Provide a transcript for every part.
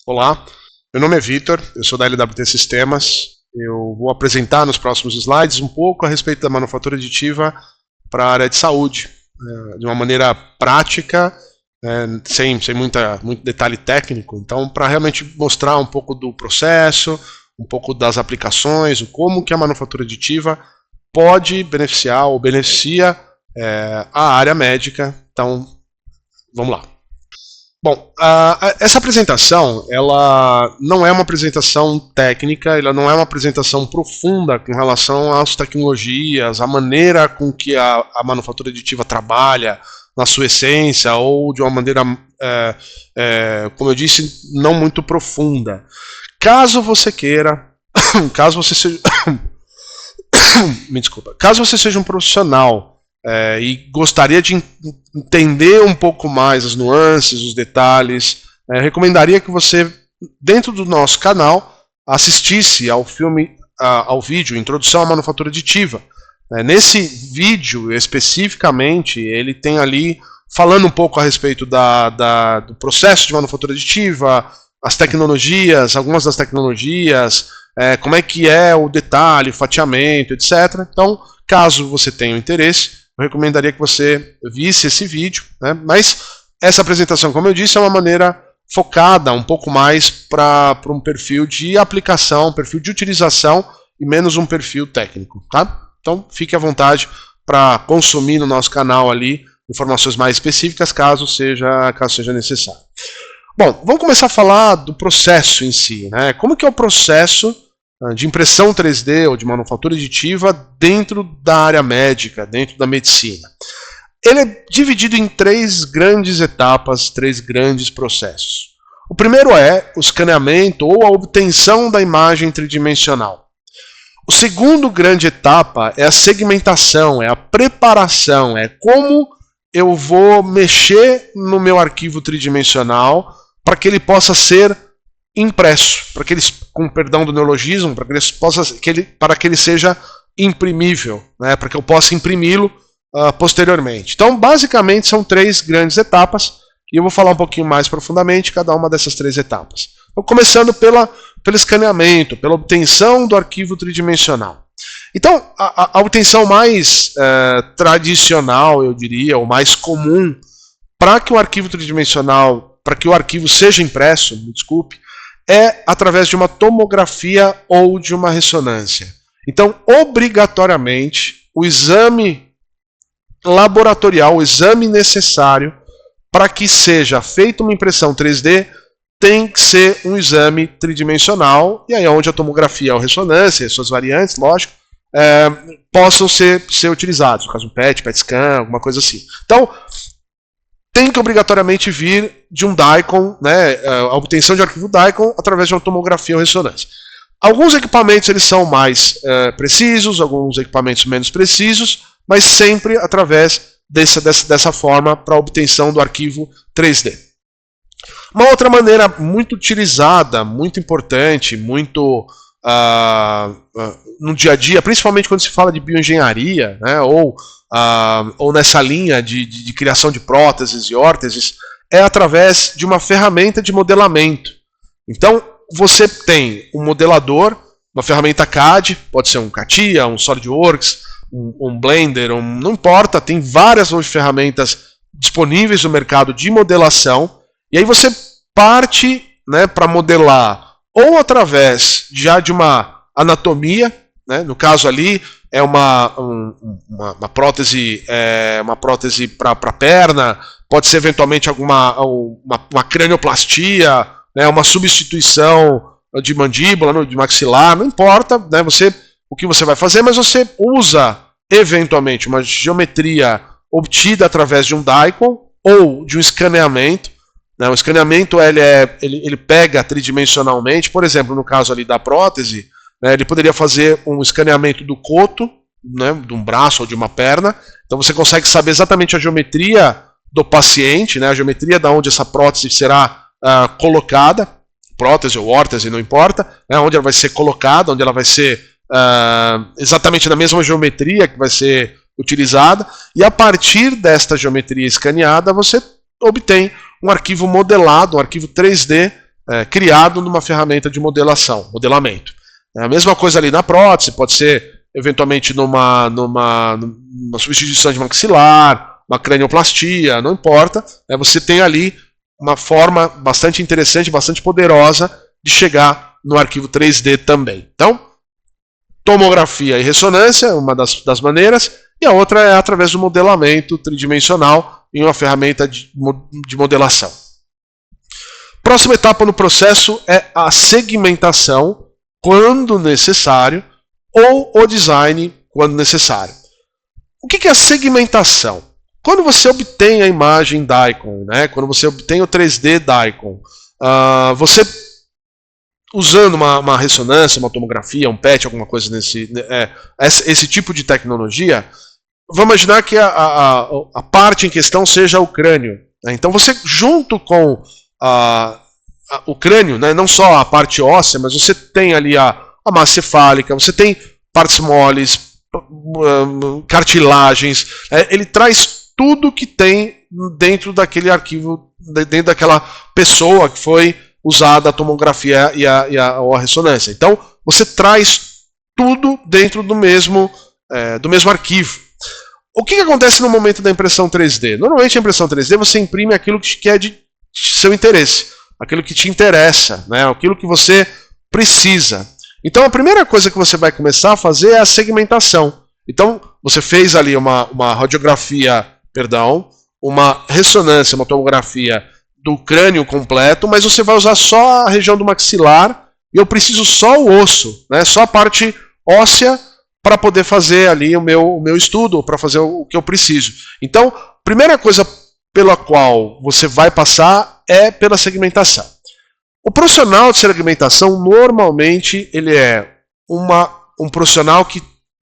Olá, meu nome é Vitor, eu sou da LWT Sistemas. Eu vou apresentar nos próximos slides um pouco a respeito da manufatura aditiva para a área de saúde, de uma maneira prática, sem muito detalhe técnico. Então, para realmente mostrar um pouco do processo, um pouco das aplicações, como que a manufatura aditiva pode beneficiar ou beneficia a área médica. Então, vamos lá. Bom, essa apresentação, ela não é uma apresentação técnica, ela não é uma apresentação profunda com relação às tecnologias, à maneira com que a manufatura aditiva trabalha na sua essência, ou de uma maneira, como eu disse, não muito profunda. Caso você queira, caso você seja, me desculpa, caso você seja um profissional e gostaria de entender um pouco mais as nuances, os detalhes, recomendaria que você, dentro do nosso canal, assistisse ao filme, ao vídeo Introdução à Manufatura Aditiva. Nesse vídeo, especificamente, ele tem ali falando um pouco a respeito do processo de manufatura aditiva, as tecnologias, algumas das tecnologias, como é que é o detalhe, o fatiamento, etc. Então, caso você tenha interesse, eu recomendaria que você visse esse vídeo, né? Mas essa apresentação, como eu disse, é uma maneira focada um pouco mais para um perfil de aplicação, um perfil de utilização e menos um perfil técnico, tá? Então fique à vontade para consumir no nosso canal ali informações mais específicas, caso seja necessário. Bom, vamos começar a falar do processo em si, né? Como que é o processo de impressão 3D ou de manufatura aditiva dentro da área médica, dentro da medicina? Ele é dividido em três grandes etapas, três grandes processos. O primeiro é o escaneamento ou a obtenção da imagem tridimensional. O segundo grande etapa é a segmentação, é a preparação, é como eu vou mexer no meu arquivo tridimensional para que ele possa ser impresso, para que ele, com perdão do neologismo, para que ele seja imprimível, né, para que eu possa imprimi-lo posteriormente. Então, basicamente, são três grandes etapas, e eu vou falar um pouquinho mais profundamente cada uma dessas três etapas. Então, começando pelo escaneamento, pela obtenção do arquivo tridimensional. Então, a obtenção mais tradicional, eu diria, ou mais comum, para que o arquivo tridimensional, para que o arquivo seja impresso, me desculpe, é através de uma tomografia ou de uma ressonância. Então, obrigatoriamente, o exame laboratorial, o exame necessário para que seja feita uma impressão 3D, tem que ser um exame tridimensional, e aí onde a tomografia ou a ressonância, suas variantes, lógico, possam ser utilizados, no caso um PET, PET scan, alguma coisa assim. Então, tem que obrigatoriamente vir de um DICOM, né, a obtenção de arquivo DICOM através de uma tomografia ou ressonância. Alguns equipamentos eles são mais precisos, alguns equipamentos menos precisos, mas sempre através dessa forma para a obtenção do arquivo 3D. Uma outra maneira muito utilizada, muito importante, muito no dia a dia, principalmente quando se fala de bioengenharia, né, ou nessa linha de criação de próteses e órteses, é através de uma ferramenta de modelamento. Então, você tem um modelador, uma ferramenta CAD, pode ser um CATIA, um SolidWorks, um Blender, não importa, tem várias ferramentas disponíveis no mercado de modelação, e aí você parte, né, para modelar ou através já de uma anatomia, né, no caso ali é uma prótese, uma prótese para perna, pode ser eventualmente uma cranioplastia, né, uma substituição de mandíbula, de maxilar, não importa, né, o que você vai fazer, mas você usa eventualmente uma geometria obtida através de um DICOM ou de um escaneamento. Né, o escaneamento ele pega tridimensionalmente, por exemplo, no caso ali da prótese, né, ele poderia fazer um escaneamento do coto, né, de um braço ou de uma perna. Então você consegue saber exatamente a geometria do paciente, né, a geometria de onde essa prótese será colocada, prótese ou órtese, não importa, né, onde ela vai ser colocada, onde ela vai ser exatamente na mesma geometria que vai ser utilizada, e a partir desta geometria escaneada você obtém um arquivo modelado, um arquivo 3D criado numa ferramenta de modelamento. A mesma coisa ali na prótese, pode ser eventualmente numa substituição de maxilar, uma cranioplastia, não importa. Você tem ali uma forma bastante interessante, bastante poderosa de chegar no arquivo 3D também. Então, tomografia e ressonância, uma das maneiras, e a outra é através do modelamento tridimensional em uma ferramenta de modelação. Próxima etapa no processo é a segmentação, quando necessário, ou o design, quando necessário. O que é a segmentação? Quando você obtém a imagem DICOM, né, quando você obtém o 3D DICOM, você, usando uma ressonância, uma tomografia, um PET, alguma coisa esse tipo de tecnologia, vamos imaginar que a parte em questão seja o crânio. Né? Então você, junto com o crânio, né, não só a parte óssea, mas você tem ali a massa cefálica, você tem partes moles, cartilagens, ele traz tudo que tem dentro daquele arquivo, dentro daquela pessoa que foi usada a tomografia e a ressonância. Então, você traz tudo dentro do mesmo arquivo. O que acontece no momento da impressão 3D? Normalmente, a impressão 3D, você imprime aquilo que é de seu interesse, aquilo que te interessa, né? Aquilo que você precisa. Então, a primeira coisa que você vai começar a fazer é a segmentação. Então, você fez ali uma uma ressonância, uma tomografia do crânio completo, mas você vai usar só a região do maxilar e eu preciso só o osso, né? Só a parte óssea para poder fazer ali o meu estudo, para fazer o que eu preciso. Então, primeira coisa pela qual você vai passar é pela segmentação. O profissional de segmentação, normalmente, ele é um profissional que,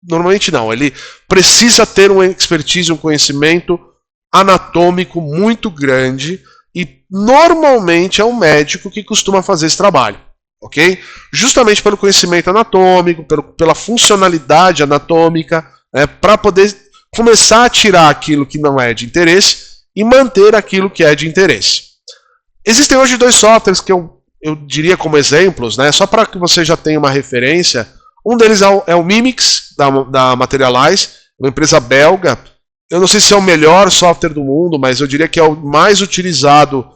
normalmente não, ele precisa ter uma expertise, um conhecimento anatômico muito grande e, normalmente, é um médico que costuma fazer esse trabalho. Okay? Justamente pelo conhecimento anatômico, pela funcionalidade anatômica, para poder começar a tirar aquilo que não é de interesse e manter aquilo que é de interesse. Existem hoje 2 softwares que eu diria como exemplos, né, só para que você já tenha uma referência. Um deles é o Mimics, da Materialize, uma empresa belga. Eu não sei se é o melhor software do mundo, mas eu diria que é o mais utilizado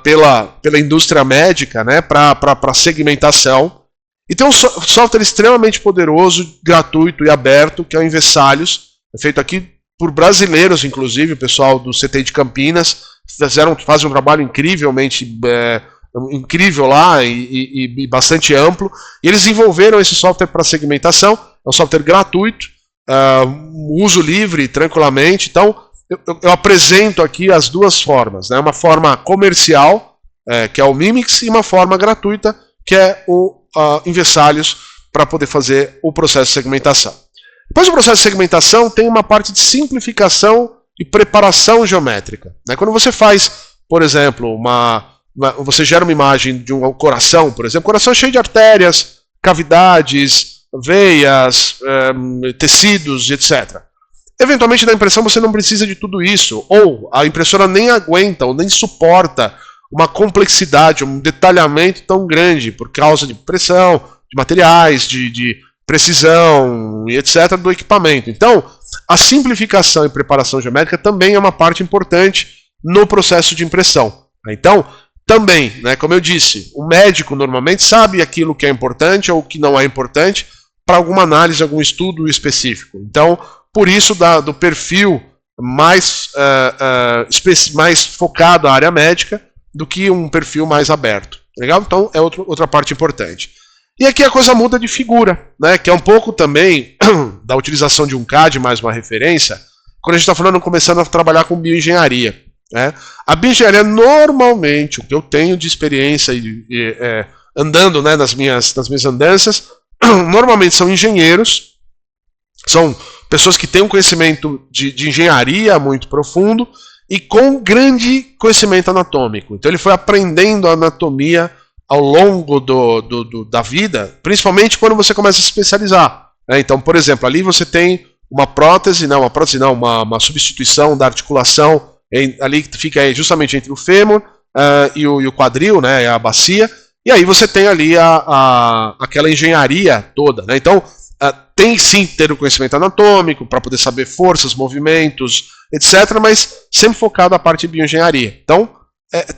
pela indústria médica, né, para segmentação. E tem um software extremamente poderoso, gratuito e aberto, que é o Invessalius, feito aqui por brasileiros, inclusive, o pessoal do CT de Campinas, fazem um trabalho incrivelmente incrível lá e bastante amplo. E eles desenvolveram esse software para segmentação, é um software gratuito, uso livre, tranquilamente. Então, eu apresento aqui as 2 formas, né? Uma forma comercial, que é o Mimics, e uma forma gratuita, que é o Invessalius, para poder fazer o processo de segmentação. Depois do processo de segmentação, tem uma parte de simplificação e preparação geométrica. Né? Quando você faz, por exemplo, você gera uma imagem de um coração, por exemplo, coração cheio de artérias, cavidades, veias, tecidos, etc. Eventualmente, na impressão, você não precisa de tudo isso, ou a impressora nem aguenta, ou nem suporta uma complexidade, um detalhamento tão grande, por causa de pressão, de materiais, de precisão e etc. do equipamento. Então, a simplificação e preparação geométrica também é uma parte importante no processo de impressão. Então, também, né, como eu disse, o médico normalmente sabe aquilo que é importante ou o que não é importante para alguma análise, algum estudo específico. Então, por isso, do perfil mais focado à área médica do que um perfil mais aberto. Legal? Então, é outra parte importante. E aqui a coisa muda de figura, né, que é um pouco também da utilização de um CAD, mais uma referência, quando a gente está começando a trabalhar com bioengenharia. Né? A bioengenharia, normalmente, o que eu tenho de experiência andando, né, nas minhas andanças, normalmente são engenheiros, são pessoas que têm um conhecimento de engenharia muito profundo e com grande conhecimento anatômico. Então ele foi aprendendo a anatomia ao longo da vida, principalmente quando você começa a se especializar. Né? Então, por exemplo, ali você tem uma substituição da articulação, ali que fica justamente entre o fêmur e o quadril, né, a bacia, e aí você tem ali aquela engenharia toda, né? Então, tem sim que ter o conhecimento anatômico para poder saber forças, movimentos, etc., mas sempre focado na parte de bioengenharia. Então,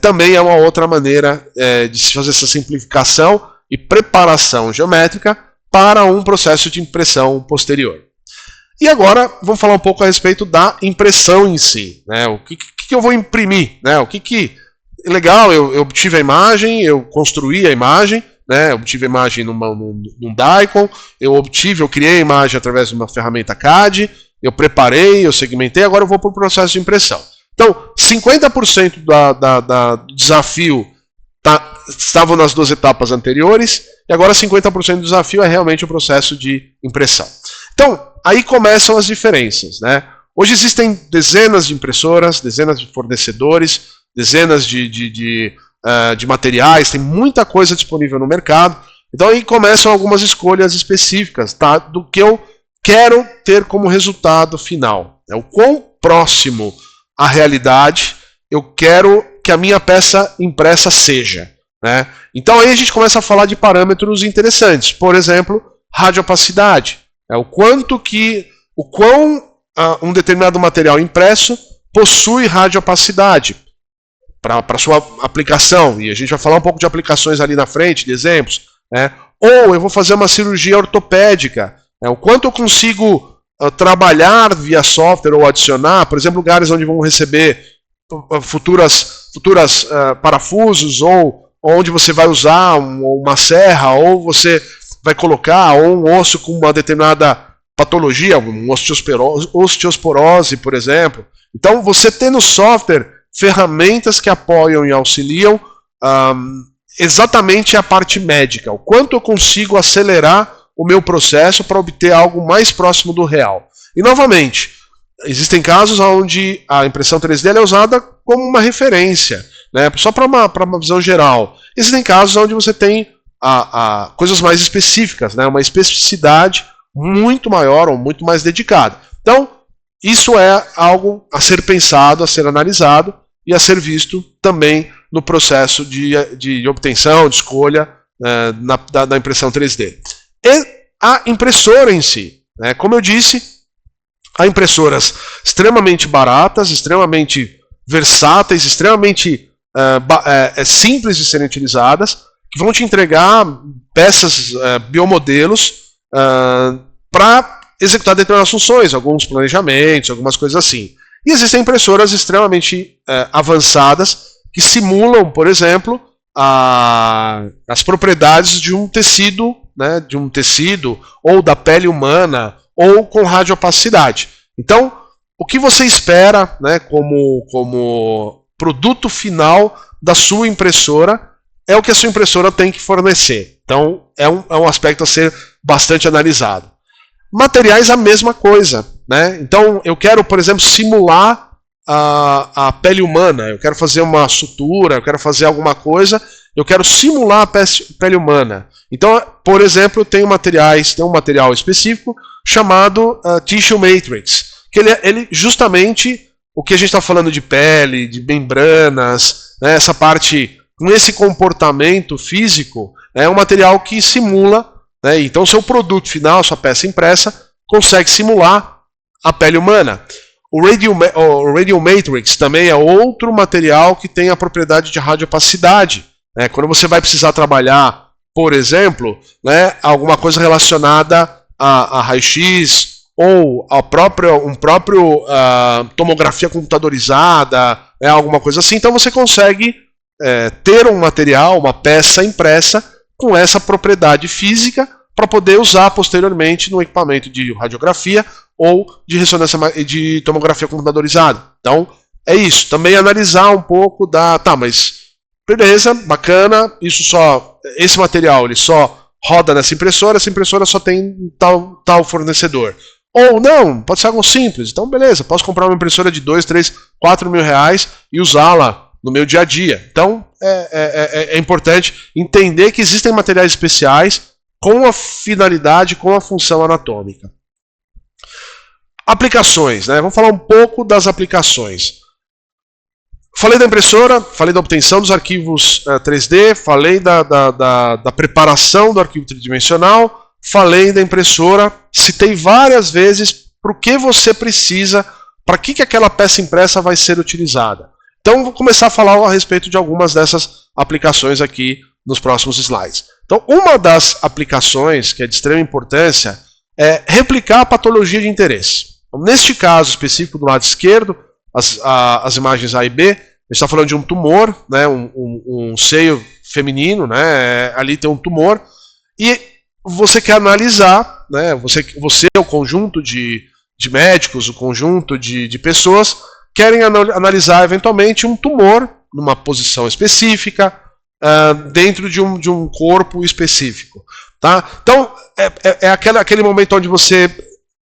também é uma outra maneira de se fazer essa simplificação e preparação geométrica para um processo de impressão posterior. E agora vamos falar um pouco a respeito da impressão em si, né? O que eu vou imprimir, né? Legal, eu obtive a imagem, eu construí a imagem, né? Eu obtive a imagem num Daikon, eu criei a imagem através de uma ferramenta CAD, eu preparei, eu segmentei, agora eu vou para o processo de impressão. Então, 50% do desafio estavam nas duas etapas anteriores, e agora 50% do desafio é realmente o processo de impressão. Então, aí começam as diferenças, né? Hoje existem dezenas de impressoras, dezenas de fornecedores, dezenas de materiais, tem muita coisa disponível no mercado. Então aí começam algumas escolhas específicas, tá? Do que eu quero ter como resultado final. O quão próximo à realidade eu quero que a minha peça impressa seja, né? Então aí a gente começa a falar de parâmetros interessantes. Por exemplo, radiopacidade. O quão um determinado material impresso possui radiopacidade para sua aplicação. E a gente vai falar um pouco de aplicações ali na frente, de exemplos, né? Ou eu vou fazer uma cirurgia ortopédica. O quanto eu consigo trabalhar via software ou adicionar, por exemplo, lugares onde vão receber futuras parafusos, ou onde você vai usar uma serra, ou você vai colocar um osso com uma determinada patologia, uma osteosporose, por exemplo. Então, você tem no software ferramentas que apoiam e auxiliam exatamente a parte médica, o quanto eu consigo acelerar o meu processo para obter algo mais próximo do real. E, novamente, existem casos onde a impressão 3D é usada como uma referência, né, só para uma visão geral. Existem casos onde você tem coisas mais específicas, né, uma especificidade muito maior ou muito mais dedicada. Então, isso é algo a ser pensado, a ser analisado e a ser visto também no processo de obtenção, de escolha da impressão 3D. E a impressora em si, né? Como eu disse, há impressoras extremamente baratas, extremamente versáteis, extremamente simples de serem utilizadas, que vão te entregar peças, biomodelos, para executar determinadas funções, alguns planejamentos, algumas coisas assim. E existem impressoras extremamente avançadas que simulam, por exemplo, as propriedades de um tecido, né, ou da pele humana, ou com radiopacidade. Então, o que você espera, né, como produto final da sua impressora é o que a sua impressora tem que fornecer. Então, é um aspecto a ser bastante analisado. Materiais, a mesma coisa, né? Então, eu quero, por exemplo, simular a pele humana, eu quero fazer uma sutura, eu quero fazer alguma coisa, eu quero simular a pele humana. Então, por exemplo, tem um material específico chamado Tissue Matrix, que ele justamente, o que a gente está falando de pele, de membranas, né, essa parte, com esse comportamento físico, é um material que simula, né, então seu produto final, sua peça impressa, consegue simular a pele humana. O Radial Matrix também é outro material que tem a propriedade de radiopacidade. Né? Quando você vai precisar trabalhar, por exemplo, né, alguma coisa relacionada a raio-x ou tomografia computadorizada, alguma coisa assim, então você consegue ter um material, uma peça impressa com essa propriedade física para poder usar posteriormente no equipamento de radiografia ou de ressonância de tomografia computadorizada. Então, é isso. Também analisar um pouco mas beleza, bacana, esse material ele só roda nessa impressora, essa impressora só tem tal fornecedor. Ou não, pode ser algo simples. Então, beleza, posso comprar uma impressora de 2, 3, 4 mil reais e usá-la no meu dia a dia. Então, é importante entender que existem materiais especiais com a finalidade, com a função anatômica. Aplicações, né? Vamos falar um pouco das aplicações. Falei da impressora, falei da obtenção dos arquivos 3D, falei da preparação do arquivo tridimensional, falei da impressora, citei várias vezes para o que você precisa, para que aquela peça impressa vai ser utilizada. Então, vou começar a falar a respeito de algumas dessas aplicações aqui nos próximos slides. Então, uma das aplicações que é de extrema importância é replicar a patologia de interesse. Então, neste caso específico do lado esquerdo, as imagens A e B, a gente está falando de um tumor, né, um seio feminino, né, ali tem um tumor, e você quer analisar, né, você o conjunto de médicos, o conjunto de pessoas, querem analisar eventualmente um tumor numa posição específica, dentro de um corpo específico. Tá? Então, é aquele momento onde você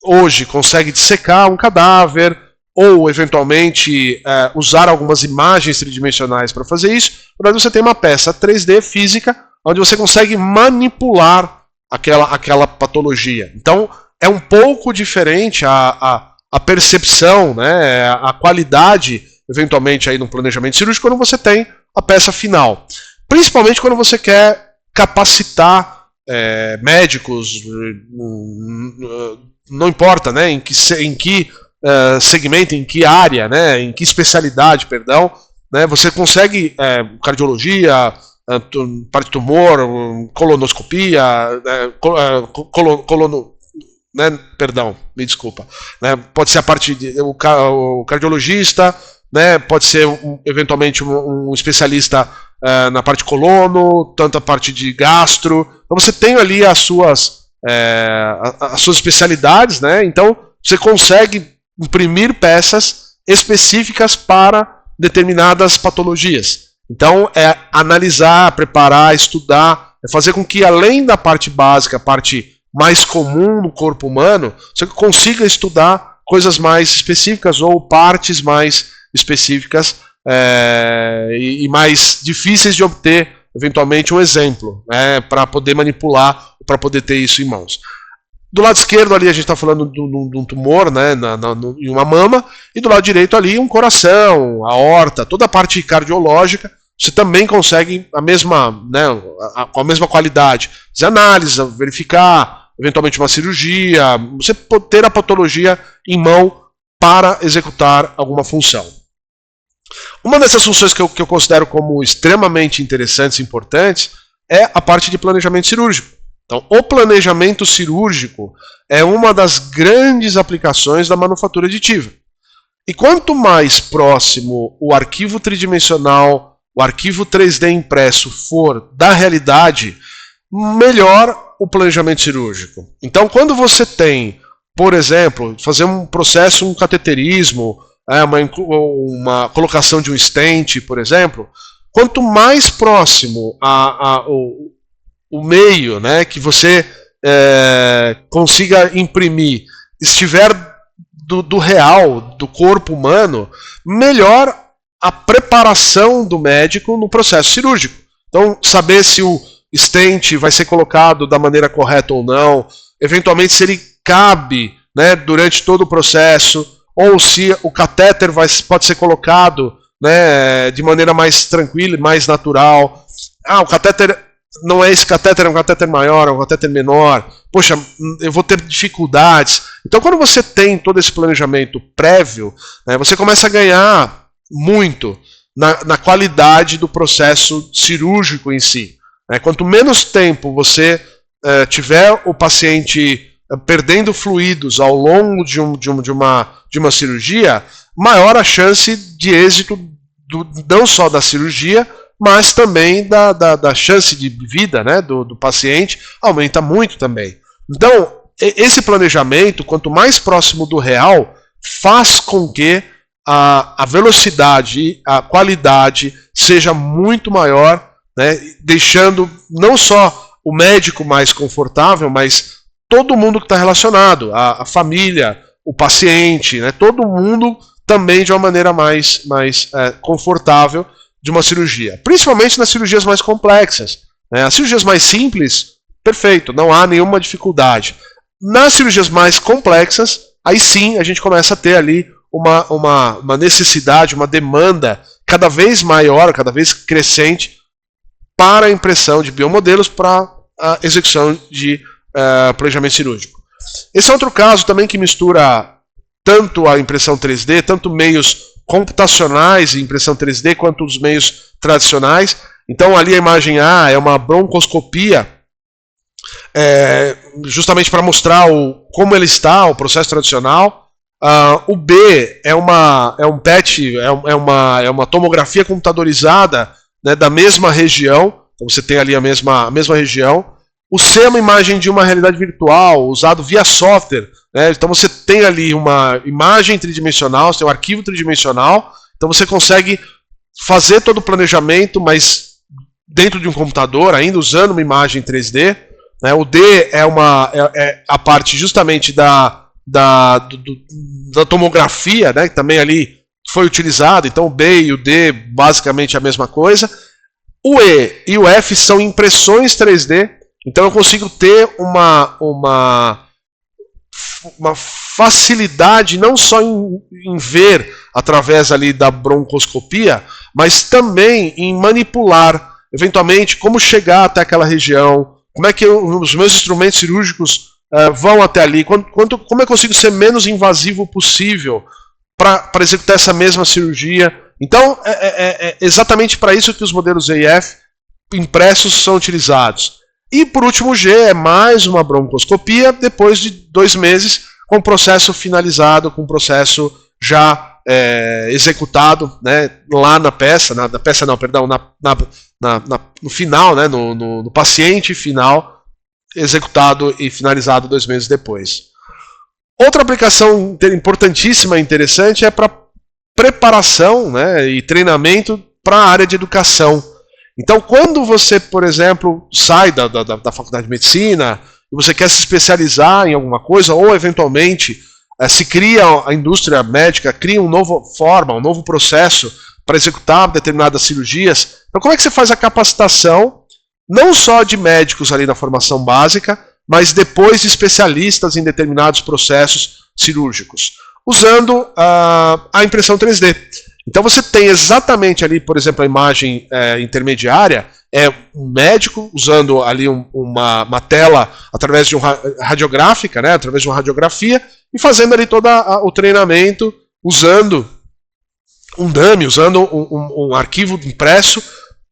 hoje consegue dissecar um cadáver, ou eventualmente usar algumas imagens tridimensionais para fazer isso, mas você tem uma peça 3D física, onde você consegue manipular aquela patologia. Então, é um pouco diferente a percepção, né, a qualidade, eventualmente, aí no planejamento cirúrgico, quando você tem a peça final. Principalmente quando você quer capacitar médicos, não importa, né, em que segmento, em que área, né, em que especialidade, perdão, né, você consegue cardiologia, parte de tumor, colonoscopia, né, perdão, me desculpa, né, pode ser a parte o cardiologista, né, pode ser eventualmente um especialista na parte colono, tanto a parte de gastro. Então você tem ali as suas especialidades, né, então você consegue imprimir peças específicas para determinadas patologias. Então é analisar, preparar, estudar, é fazer com que além da parte básica, a parte mais comum no corpo humano, você consiga estudar coisas mais específicas ou partes mais específicas e mais difíceis de obter, eventualmente, um exemplo, né, para poder manipular, para poder ter isso em mãos. Do lado esquerdo ali a gente está falando de um tumor, né, em uma mama, e do lado direito ali um coração, a aorta, toda a parte cardiológica. Você também consegue a mesma, né, com a mesma qualidade de análise, verificar, eventualmente uma cirurgia, você ter a patologia em mão para executar alguma função. Uma dessas funções que eu considero como extremamente interessantes e importantes é a parte de planejamento cirúrgico. Então, o planejamento cirúrgico é uma das grandes aplicações da manufatura aditiva. E quanto mais próximo o arquivo tridimensional, o arquivo 3D impresso for da realidade, melhor o planejamento cirúrgico. Então, quando você tem, por exemplo, fazer um processo, um cateterismo, uma colocação de um stent, por exemplo, quanto mais próximo o meio, né, que você consiga imprimir estiver do real, do corpo humano, melhor a preparação do médico no processo cirúrgico. Então, saber se o stent vai ser colocado da maneira correta ou não, eventualmente se ele cabe, né, durante todo o processo, ou se o catéter pode ser colocado, né, de maneira mais tranquila e mais natural. O catéter não é esse catéter, é um catéter maior, é um catéter menor. Poxa, eu vou ter dificuldades. Então, quando você tem todo esse planejamento prévio, né, você começa a ganhar muito na qualidade do processo cirúrgico em si. Quanto menos tempo você tiver o paciente perdendo fluidos ao longo de uma cirurgia, maior a chance de êxito não só da cirurgia, mas também da chance de vida, né, do paciente aumenta muito também. Então, esse planejamento, quanto mais próximo do real, faz com que a velocidade, a qualidade seja muito maior, né, deixando não só o médico mais confortável, mas todo mundo que está relacionado, a família, o paciente, né, todo mundo também de uma maneira mais confortável de uma cirurgia. Principalmente nas cirurgias mais complexas. Né? As cirurgias mais simples, perfeito, não há nenhuma dificuldade. Nas cirurgias mais complexas, aí sim a gente começa a ter ali uma necessidade, uma demanda cada vez maior, cada vez crescente, para a impressão de biomodelos para a execução de planejamento cirúrgico. Esse é outro caso também que mistura tanto a impressão 3D, tanto meios computacionais e impressão 3D, quanto os meios tradicionais. Então ali a imagem A é uma broncoscopia, justamente para mostrar como ele está, o processo tradicional. O B é um PET, é uma tomografia computadorizada, né, da mesma região, então você tem ali a mesma região. O C é uma imagem de uma realidade virtual, usado via software, né? Então você tem ali uma imagem tridimensional, você tem um arquivo tridimensional, então você consegue fazer todo o planejamento, mas dentro de um computador, ainda usando uma imagem 3D. Né? O D é a parte justamente da tomografia, né? Que também ali foi utilizado, então o B e o D basicamente a mesma coisa. O E e o F são impressões 3D, então eu consigo ter uma facilidade não só em ver através ali da broncoscopia, mas também em manipular, eventualmente, como chegar até aquela região, como é que os meus instrumentos cirúrgicos vão até ali, como eu consigo ser menos invasivo possível para executar essa mesma cirurgia. Então, é exatamente para isso que os modelos EIF impressos são utilizados. E, por último, o G é mais uma broncoscopia, depois de 2 meses, com o processo finalizado, com o processo já executado, né, lá na peça, no final, né, no paciente final, executado e finalizado 2 meses depois. Outra aplicação importantíssima e interessante é para preparação, né, e treinamento para a área de educação. Então, quando você, por exemplo, sai da faculdade de medicina e você quer se especializar em alguma coisa, ou eventualmente se cria a indústria médica, cria uma nova forma, um novo processo para executar determinadas cirurgias, então como é que você faz a capacitação, não só de médicos ali na formação básica, mas depois de especialistas em determinados processos cirúrgicos, usando a impressão 3D. Então você tem exatamente ali, por exemplo, a imagem intermediária, um médico usando ali uma tela através de uma radiográfica, né, através de uma radiografia, e fazendo ali todo o treinamento, usando um dummy, usando um arquivo impresso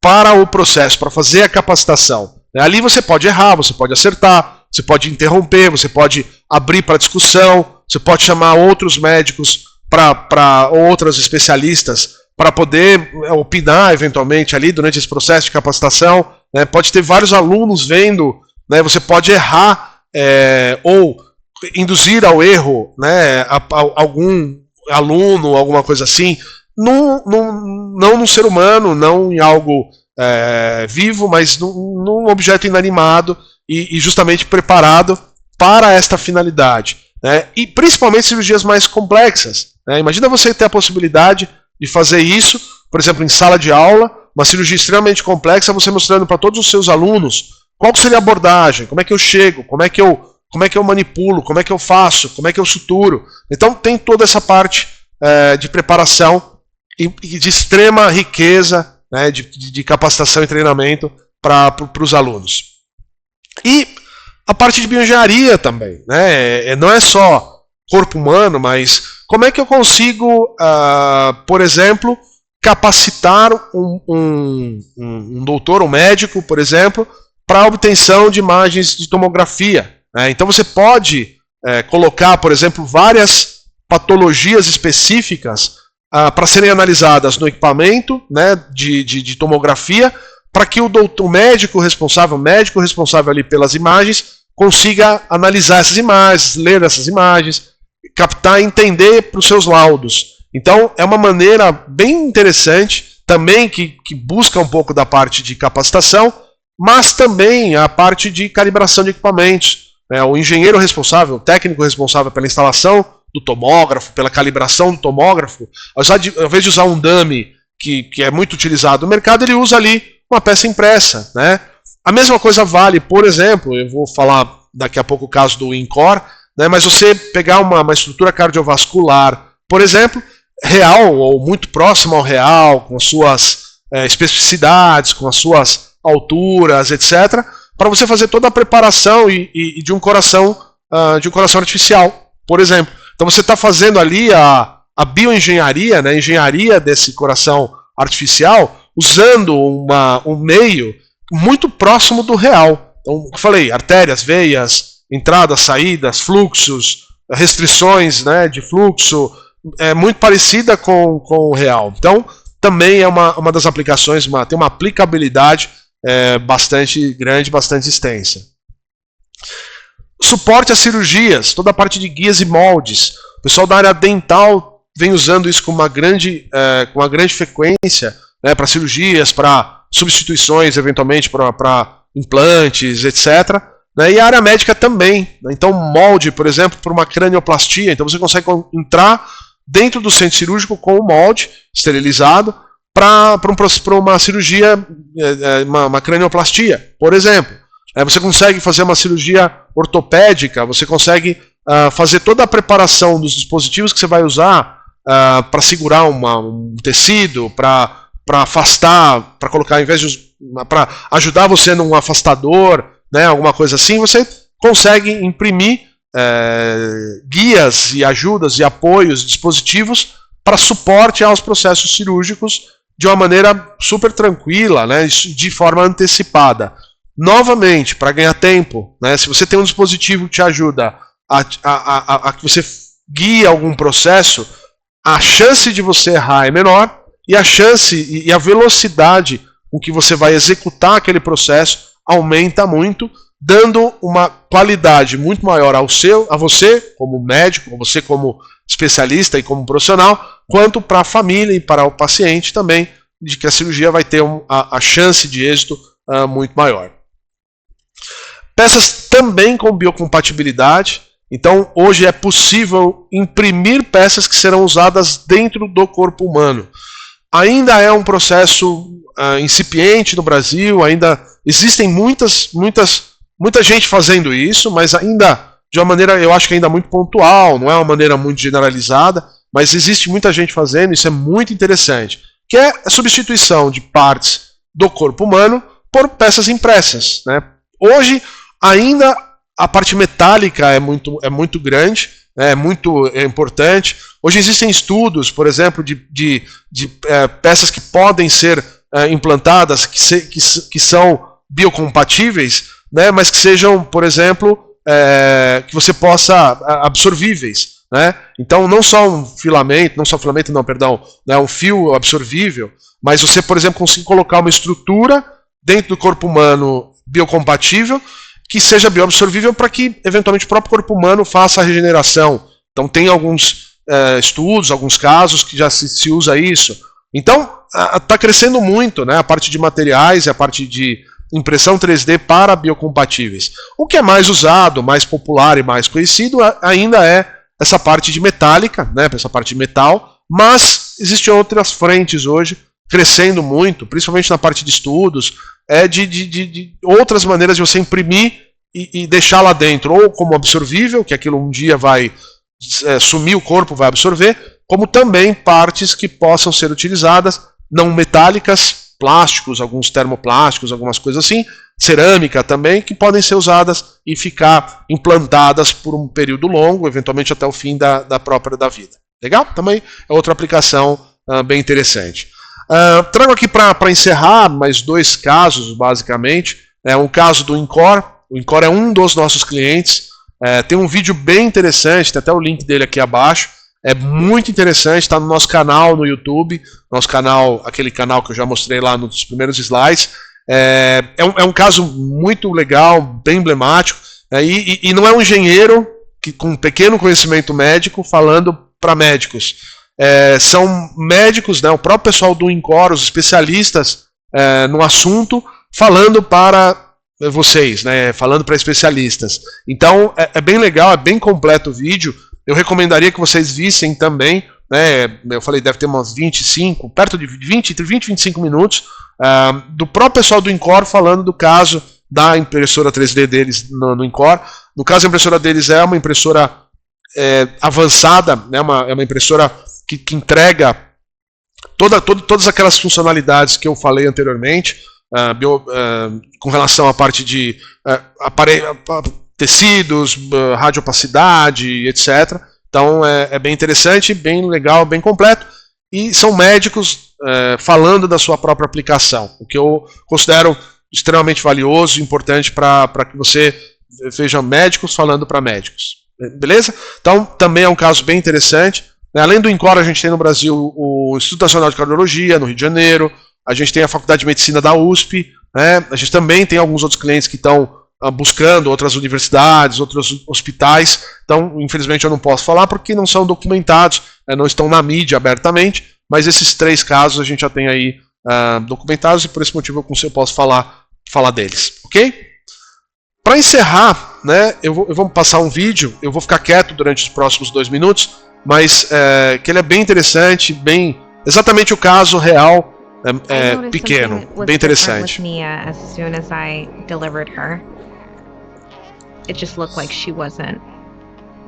para o processo, para fazer a capacitação. Ali você pode errar, você pode acertar, você pode interromper, você pode abrir para discussão, você pode chamar outros médicos ou outros especialistas para poder opinar eventualmente ali durante esse processo de capacitação. Né? Pode ter vários alunos vendo, né? Você pode errar ou induzir ao erro, né, algum aluno, alguma coisa assim, não num ser humano, não em algo vivo, mas num objeto inanimado e justamente preparado para esta finalidade. Né? E principalmente cirurgias mais complexas. Né? Imagina você ter a possibilidade de fazer isso, por exemplo, em sala de aula, uma cirurgia extremamente complexa, você mostrando para todos os seus alunos qual seria a abordagem, como é que eu chego, como é que eu manipulo, como é que eu faço, como é que eu suturo. Então tem toda essa parte de preparação e de extrema riqueza, né, de capacitação e treinamento para os alunos. E a parte de bioengenharia também, né? Não é só corpo humano, mas como é que eu consigo, por exemplo, capacitar um doutor, um médico, por exemplo, para a obtenção de imagens de tomografia. Né? Então você pode colocar, por exemplo, várias patologias específicas para serem analisadas no equipamento, né, de tomografia, para que o médico responsável ali pelas imagens, consiga analisar essas imagens, ler essas imagens, captar e entender para os seus laudos. Então, é uma maneira bem interessante, também que busca um pouco da parte de capacitação, mas também a parte de calibração de equipamentos. O engenheiro responsável, o técnico responsável pela instalação do tomógrafo, pela calibração do tomógrafo, ao invés de usar um dummy, que é muito utilizado no mercado, ele usa ali uma peça impressa. Né? A mesma coisa vale, por exemplo, eu vou falar daqui a pouco o caso do INCOR, né, mas você pegar uma estrutura cardiovascular, por exemplo, real ou muito próximo ao real, com as suas especificidades, com as suas alturas, etc., para você fazer toda a preparação e de um coração artificial, por exemplo. Então você está fazendo ali a bioengenharia, né, a engenharia desse coração artificial, usando um meio muito próximo do real. Então, eu falei, artérias, veias, entradas, saídas, fluxos, restrições, né, de fluxo, muito parecida com o real. Então, também é uma das aplicações, tem uma aplicabilidade bastante grande, bastante extensa. Suporte às cirurgias, toda a parte de guias e moldes. O pessoal da área dental vem usando isso com uma grande frequência, né, para cirurgias, para substituições, eventualmente para implantes, etc. Né, e a área médica também. Né, então, molde, por exemplo, para uma cranioplastia. Então, você consegue entrar dentro do centro cirúrgico com o molde esterilizado para uma cirurgia, uma cranioplastia, por exemplo. Você consegue fazer uma cirurgia ortopédica, você consegue fazer toda a preparação dos dispositivos que você vai usar para segurar um tecido, para afastar, para colocar, ao invés de para ajudar você num afastador, né, alguma coisa assim, você consegue imprimir guias e ajudas e apoios, dispositivos para suporte aos processos cirúrgicos de uma maneira super tranquila, né, de forma antecipada. Novamente, para ganhar tempo, né, se você tem um dispositivo que te ajuda a que você guie algum processo, a chance de você errar é menor e a chance e a velocidade com que você vai executar aquele processo aumenta muito, dando uma qualidade muito maior a você como médico, a você como especialista e como profissional, quanto para a família e para o paciente também, de que a cirurgia vai ter a chance de êxito muito maior. Peças também com biocompatibilidade. Então, hoje é possível imprimir peças que serão usadas dentro do corpo humano. Ainda é um processo incipiente no Brasil, ainda existem muita gente fazendo isso, mas ainda de uma maneira, eu acho que ainda muito pontual, não é uma maneira muito generalizada, mas existe muita gente fazendo, isso é muito interessante, que é a substituição de partes do corpo humano por peças impressas, né? Hoje, ainda a parte metálica é muito grande, é muito importante. Hoje existem estudos, por exemplo, de peças que podem ser implantadas, que são biocompatíveis, né, mas que sejam, por exemplo, que você possa absorvíveis. Né? Então, não só um fio absorvível, mas você, por exemplo, consegue colocar uma estrutura dentro do corpo humano biocompatível que seja bioabsorvível para que, eventualmente, o próprio corpo humano faça a regeneração. Então, tem alguns estudos, alguns casos que já se usa isso. Então, está crescendo muito, né, a parte de materiais e a parte de impressão 3D para biocompatíveis. O que é mais usado, mais popular e mais conhecido ainda é essa parte de metálica, né, essa parte de metal, mas existem outras frentes hoje crescendo muito, principalmente na parte de estudos, de outras maneiras de você imprimir e deixar lá dentro, ou como absorvível, que aquilo um dia vai sumir, o corpo vai absorver, como também partes que possam ser utilizadas, não metálicas, plásticos, alguns termoplásticos, algumas coisas assim, cerâmica também, que podem ser usadas e ficar implantadas por um período longo, eventualmente até o fim da vida. Legal? Também é outra aplicação bem interessante. Trago aqui para encerrar mais dois casos, basicamente. Um caso do Incor. O Incor é um dos nossos clientes. Tem um vídeo bem interessante, tem até o link dele aqui abaixo. É muito interessante, está no nosso canal no YouTube, nosso canal, aquele canal que eu já mostrei lá nos primeiros slides. É um caso muito legal, bem emblemático, e não é um engenheiro com um pequeno conhecimento médico falando para médicos. São médicos, né, o próprio pessoal do Incor, os especialistas no assunto, falando para vocês, né, falando para especialistas. Então é bem legal, é bem completo o vídeo. Eu recomendaria que vocês vissem também, né, eu falei, deve ter umas 25, perto de 20, entre 20 e 25 minutos, do próprio pessoal do Incor falando do caso da impressora 3D deles no Incor. No caso, a impressora deles é uma impressora avançada, né, é uma impressora que entrega todas aquelas funcionalidades que eu falei anteriormente, com relação à parte de tecidos, radiopacidade, etc. Então é bem interessante, bem legal, bem completo. E são médicos falando da sua própria aplicação, o que eu considero extremamente valioso e importante para que você veja médicos falando para médicos. Beleza? Então também é um caso bem interessante. Além do INCOR, a gente tem no Brasil o Instituto Nacional de Cardiologia, no Rio de Janeiro, a gente tem a Faculdade de Medicina da USP, né? A gente também tem alguns outros clientes que estão buscando outras universidades, outros hospitais. Então, infelizmente, eu não posso falar porque não são documentados, não estão na mídia abertamente, mas esses 3 casos a gente já tem aí documentados e por esse motivo eu posso falar deles, ok? Para encerrar, né, eu vou passar um vídeo, eu vou ficar quieto durante os próximos 2 minutos, mas que ele é bem interessante, exatamente o caso real, pequeno, bem interessante. Nia, as soon as I delivered her, it just looked like she wasn't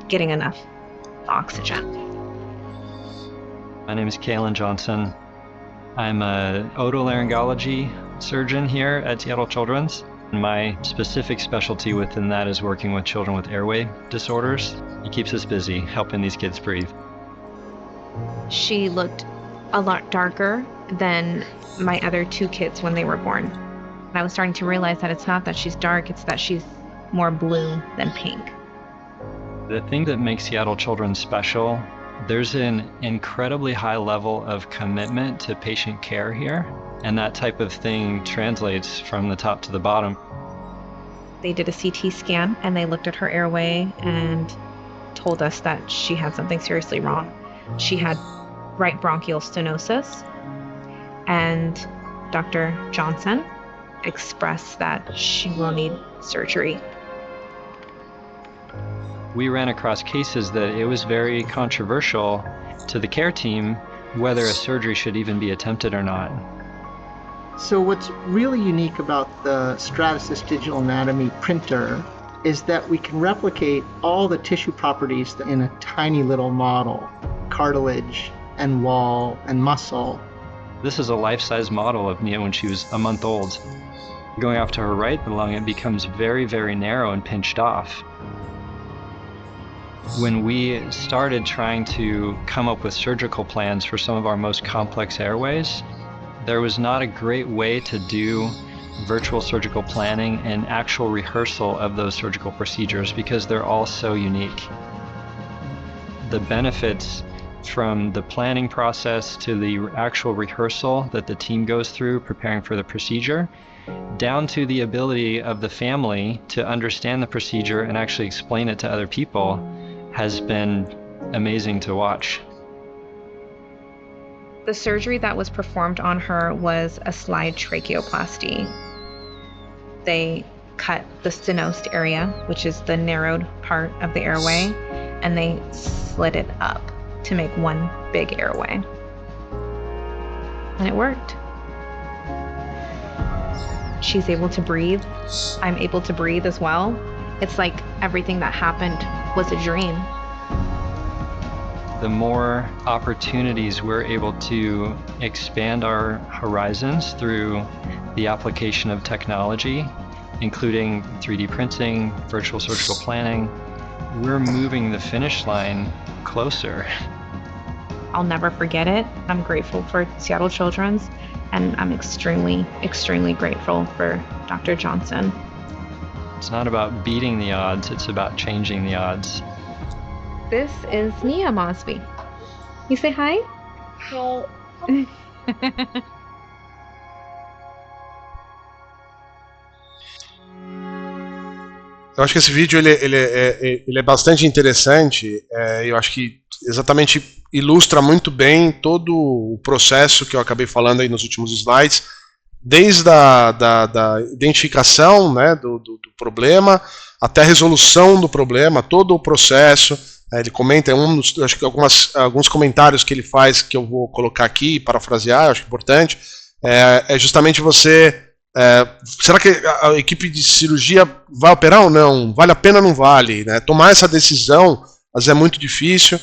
getting enough oxygen. My name is Kalen Johnson. I'm a otolaryngology surgeon here at Seattle Children's. My specific specialty within that is working with children with airway disorders. It keeps us busy helping these kids breathe. She looked a lot darker than my other 2 kids when they were born. And I was starting to realize that it's not that she's dark, it's that she's more blue than pink. The thing that makes Seattle Children's special, there's an incredibly high level of commitment to patient care here, and that type of thing translates from the top to the bottom. They did a CT scan and they looked at her airway and told us that she had something seriously wrong. She had right bronchial stenosis, and Dr. Johnson expressed that she will need surgery. We ran across cases that it was very controversial to the care team whether a surgery should even be attempted or not. So what's really unique about the Stratasys Digital Anatomy printer is that we can replicate all the tissue properties in a tiny little model, cartilage and wall and muscle. This is a life-size model of Nia when she was a month old. Going off to her right lung, it becomes very, very narrow and pinched off. When we started trying to come up with surgical plans for some of our most complex airways, there was not a great way to do virtual surgical planning and actual rehearsal of those surgical procedures because they're all so unique. The benefits from the planning process to the actual rehearsal that the team goes through preparing for the procedure, down to the ability of the family to understand the procedure and actually explain it to other people, has been amazing to watch. The surgery that was performed on her was a slide tracheoplasty. They cut the stenosed area, which is the narrowed part of the airway, and they slid it up to make one big airway. And it worked. She's able to breathe. I'm able to breathe as well. It's like everything that happened was a dream. The more opportunities we're able to expand our horizons through the application of technology, including 3D printing, virtual surgical planning, we're moving the finish line closer. I'll never forget it. I'm grateful for Seattle Children's, and I'm extremely, extremely grateful for Dr. Johnson. It's not about beating the odds, it's about changing the odds. This is Nia Mosby. You say hi? Hi. Eu acho que esse vídeo ele é bastante interessante. Eu acho que exatamente ilustra muito bem todo o processo que eu acabei falando aí nos últimos slides, desde da identificação, né, do problema até a resolução do problema, todo o processo. Ele comenta, acho que alguns comentários que ele faz que eu vou colocar aqui, parafrasear, acho importante, é justamente você... será que a equipe de cirurgia vai operar ou não? Vale a pena ou não vale? Né? Tomar essa decisão, às vezes é muito difícil,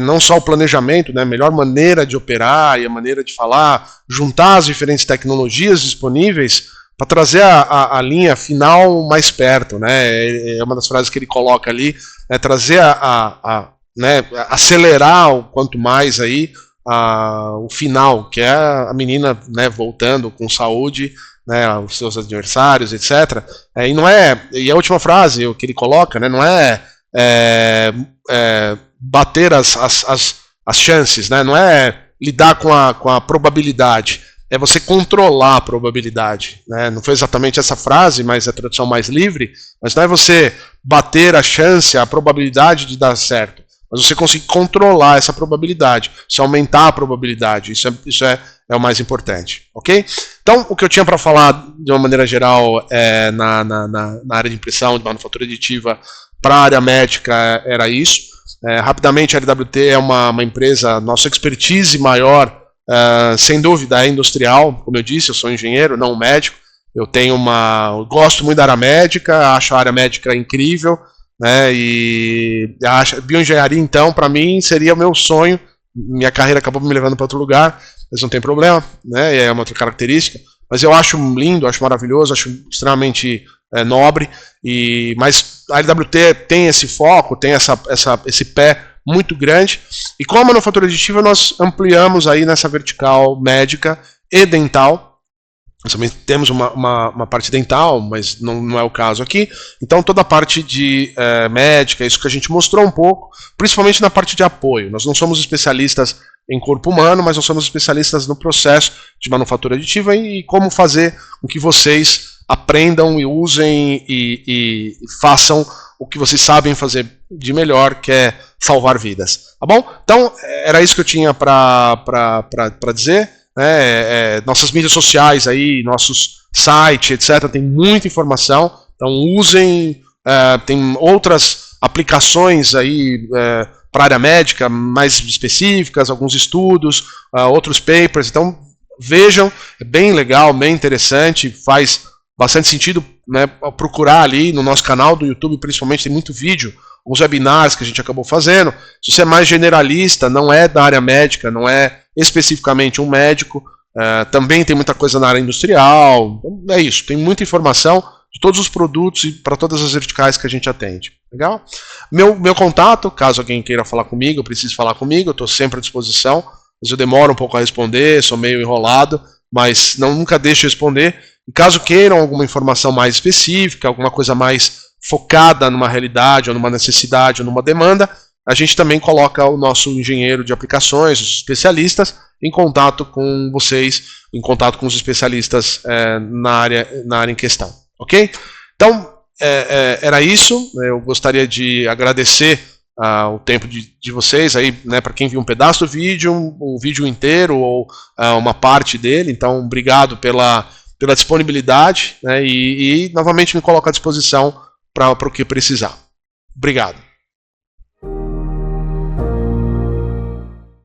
não só o planejamento, né, a melhor maneira de operar e a maneira de falar, juntar as diferentes tecnologias disponíveis para trazer a linha final mais perto, né? É uma das frases que ele coloca ali, trazer né, acelerar o quanto mais aí o final, que é a menina, né, voltando com saúde, né, os seus adversários, etc. E não e a última frase que ele coloca, né, não bater as chances, né, não é lidar com a probabilidade, é você controlar a probabilidade, né? Não foi exatamente essa frase, mas é a tradução mais livre, mas não é você bater a chance, a probabilidade de dar certo, mas você conseguir controlar essa probabilidade, você aumentar a probabilidade, isso é o mais importante, ok? Então, o que eu tinha para falar de uma maneira geral na área de impressão, de manufatura aditiva, para a área médica era isso. Rapidamente, a LWT é uma empresa, nossa expertise maior, sem dúvida, é industrial. Como eu disse, eu sou engenheiro, não médico. Eu gosto muito da área médica, acho a área médica incrível, né? E a bioengenharia, então, para mim, seria o meu sonho. Minha carreira acabou me levando para outro lugar, mas não tem problema, né? É uma outra característica. Mas eu acho lindo, acho maravilhoso, acho extremamente nobre. Mas a LWT tem esse foco, tem esse pé muito grande, e com a manufatura aditiva nós ampliamos aí nessa vertical médica e dental. Nós também temos uma parte dental, mas não é o caso aqui. Então toda a parte de médica, isso que a gente mostrou um pouco, principalmente na parte de apoio. Nós não somos especialistas em corpo humano, mas nós somos especialistas no processo de manufatura aditiva e como fazer com que vocês aprendam e usem e façam o que vocês sabem fazer de melhor, que é salvar vidas. Tá bom? Então, era isso que eu tinha para dizer. Nossas mídias sociais aí, nossos sites, etc. Tem muita informação. Então, usem. Tem outras aplicações aí para a área médica mais específicas, alguns estudos, outros papers. Então, vejam. É bem legal, bem interessante. Faz bastante sentido, né, procurar ali no nosso canal do YouTube, principalmente, tem muito vídeo, alguns webinars que a gente acabou fazendo. Se você é mais generalista, não é da área médica, não é especificamente um médico, também tem muita coisa na área industrial. É isso, tem muita informação de todos os produtos e para todas as verticais que a gente atende. Legal? Meu contato, caso alguém queira falar comigo, precise falar comigo, eu estou sempre à disposição. Mas eu demoro um pouco a responder, sou meio enrolado, mas nunca deixo de responder. E caso queiram alguma informação mais específica, alguma coisa mais focada numa realidade, ou numa necessidade, ou numa demanda, a gente também coloca o nosso engenheiro de aplicações, os especialistas, em contato com vocês, em contato com os especialistas na área em questão. Ok? Então, era isso. Eu gostaria de agradecer o tempo de vocês aí, né, para quem viu um pedaço do vídeo, um vídeo inteiro ou uma parte dele. Então, obrigado pela disponibilidade, né, e novamente me coloco à disposição para o que precisar. Obrigado.